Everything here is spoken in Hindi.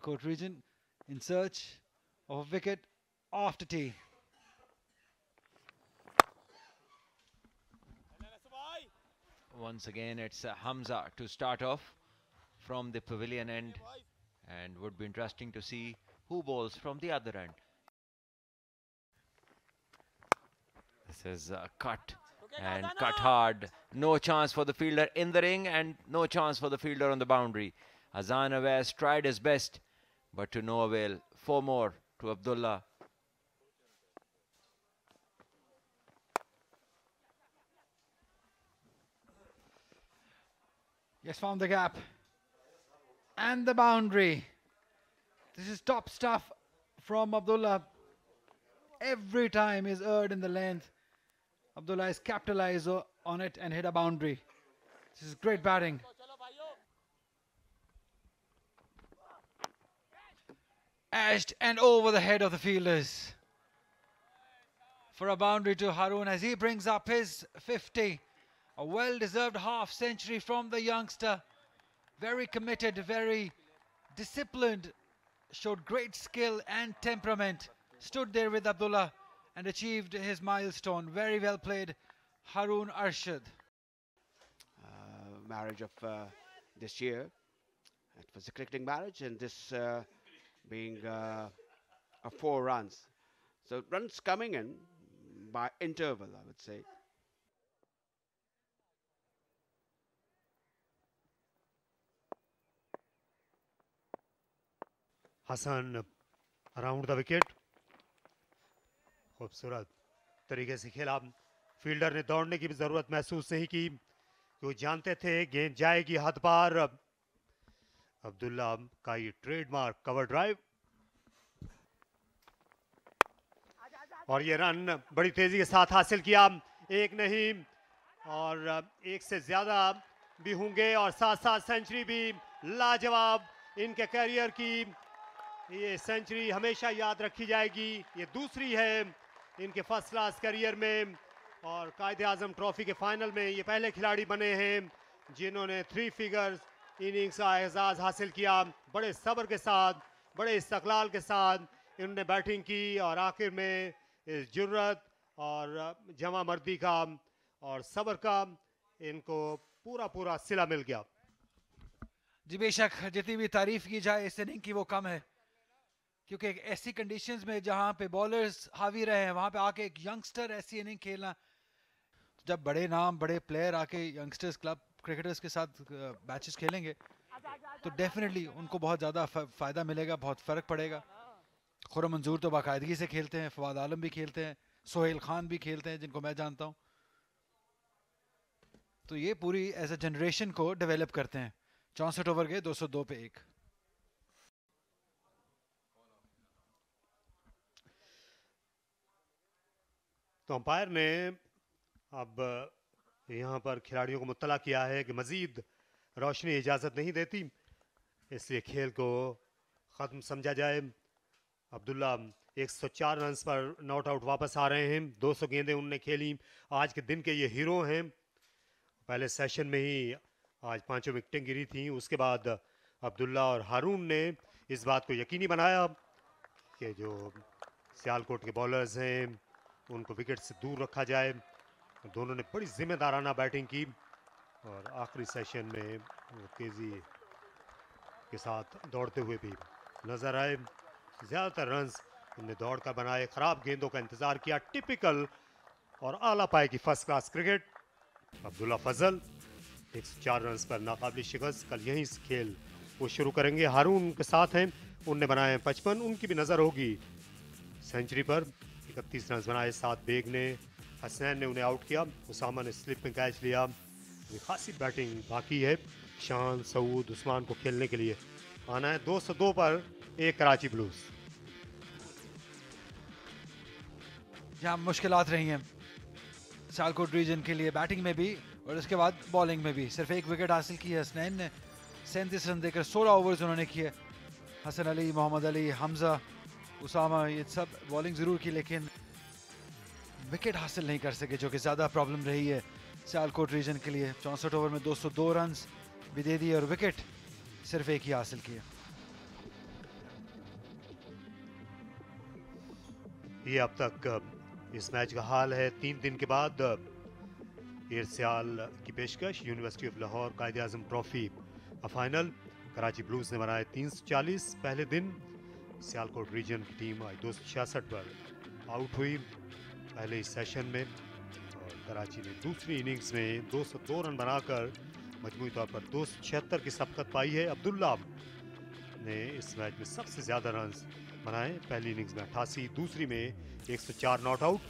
Sialkot region in search of a wicket after tea. Once again, it's Hamza to start off from the pavilion end, and would be interesting to see who bowls from the other end. This is cut and cut hard. No chance for the fielder in the ring and no chance for the fielder on the boundary. Hazan Awais tried his best, but to no avail. 4 more to Abdullah. Yes, found the gap. And the boundary. This is top stuff from Abdullah. Every time is erred in the length. Abdullah is capitalized on it and hit a boundary. This is great batting. Ashed and over the head of the fielders. For a boundary to Haroon as he brings up his 50. A well-deserved half century from the youngster. Very committed, very disciplined. Showed great skill and temperament. Stood there with Abdullah and achieved his milestone. Very well played, Haroon Arshad. Marriage of this year. It was a cricketing marriage, and this being a 4 runs. So runs coming in by interval, I would say. Hassan around the wicket. खूबसूरत तरीके से खेला. फील्डर ने दौड़ने की भी जरूरत महसूस नहीं की, क्योंकि जानते थे गेंद जाएगी हद पार. अब्दुल्ला का ये ट्रेडमार्क कवर ड्राइव और ये रन बड़ी तेजी के साथ हासिल किया. एक नहीं और एक से ज्यादा भी होंगे और साथ साथ सेंचुरी भी लाजवाब. इनके करियर की ये सेंचुरी हमेशा याद रखी जाएगी. ये दूसरी है इनके फर्स्ट क्लास करियर में और कायदे-आज़म ट्रॉफी के फाइनल में ये पहले खिलाड़ी बने हैं जिन्होंने 3 फिगर्स इनिंग्स का एजाज हासिल किया. बड़े सब्र के साथ, बड़े इस्तक़लाल के साथ इन्होंने बैटिंग की और आखिर में इस जुर्रत और जमा मर्दी का और सब्र का इनको पूरा सिला मिल गया. जी बेशक, जितनी भी तारीफ की जाए इस इनिंग की वो कम है, क्योंकि ऐसी कंडीशंस में जहां पे बॉलर्स हावी रहे हैं वहां पे आके एक यंगस्टर ऐसी इनिंग खेलना. जब बड़े नाम, बड़े प्लेयर आके यंगस्टर्स क्लब क्रिकेटर्स के साथ मैचेस खेलेंगे तो डेफिनेटली उनको बहुत ज़्यादा फ़ायदा मिलेगा, बहुत फ़र्क पड़ेगा. खुर्रम मंजूर तो बाकायदगी से खेलते हैं, फवाद आलम भी खेलते हैं, सोहेल खान भी खेलते हैं जिनको मैं जानता हूँ. तो ये पूरी एज ए जनरेशन को डेवलप करते हैं. 64 ओवर गए, 202 पे 1. तो अंपायर ने अब यहाँ पर खिलाड़ियों को मुत्तला किया है कि मजीद रोशनी इजाज़त नहीं देती, इसलिए खेल को ख़त्म समझा जाए. अब्दुल्ला 104 रन पर नॉट आउट वापस आ रहे हैं. 200 गेंदें उनने खेली. आज के दिन के ये हीरो हैं. पहले सेशन में ही आज 5 विकेटें गिरी थी. उसके बाद अब्दुल्ला और हारून ने इस बात को यकीनी बनाया कि जो सियालकोट के बॉलर्स हैं उनको विकेट से दूर रखा जाए. दोनों ने बड़ी जिम्मेदाराना बैटिंग की और आखिरी सेशन में वो तेज़ी के साथ दौड़ते हुए भी नज़र आए. ज़्यादातर रन्स उन्होंने दौड़ कर बनाए, ख़राब गेंदों का इंतज़ार किया. टिपिकल और आला पाए की फर्स्ट क्लास क्रिकेट. अब्दुल्ला फजल 104 रन पर नाकाबिल शिकस्त. कल यहीं से खेल वो शुरू करेंगे. हारून के साथ हैं, उनने बनाए 55. उनकी भी नज़र होगी सेंचुरी पर. 31 रन बनाए. 7 बेग ने, हसनैन ने उन्हें आउट किया. उसामा ने स्लिप में कैच लिया. खासी बैटिंग बाकी है. शान, सऊद, उस्मान को खेलने के लिए आना है. 202 पर 1 कराची ब्लूज. जहाँ मुश्किलात रही हैं सियालकोट रीजन के लिए बैटिंग में भी और उसके बाद बॉलिंग में भी. सिर्फ 1 विकेट हासिल की है हसनैन ने. 37 रन देकर 16 ओवर्स उन्होंने किए. हसन अली, मोहम्मद अली, हमजा, उसामा, ये सब बॉलिंग ज़रूर की लेकिन विकेट हासिल नहीं कर सके, जो कि ज़्यादा प्रॉब्लम रही है सियालकोट रीजन के लिए. 64 ओवर में 202 रन भी दे दिए और विकेट सिर्फ 1 ही हासिल किया. ये अब तक इस मैच का हाल है। 3 दिन के बाद एयर सियाल की पेशकश, university of Lahore Quaid Azam trophy का फाइनल। कराची ब्लूज ने बनाए 340 पहले दिन। सियालकोट रीजन की टीम आज 266 पर आउट हुई पहले इस सेशन में, और कराची ने दूसरी इनिंग्स में 202 रन बनाकर मजमूई तौर पर 276 की सबकत पाई है। अब्दुल्ला ने इस मैच में सबसे ज़्यादा रन बनाए, पहली इनिंग्स में 88, दूसरी में 104 नॉट आउट।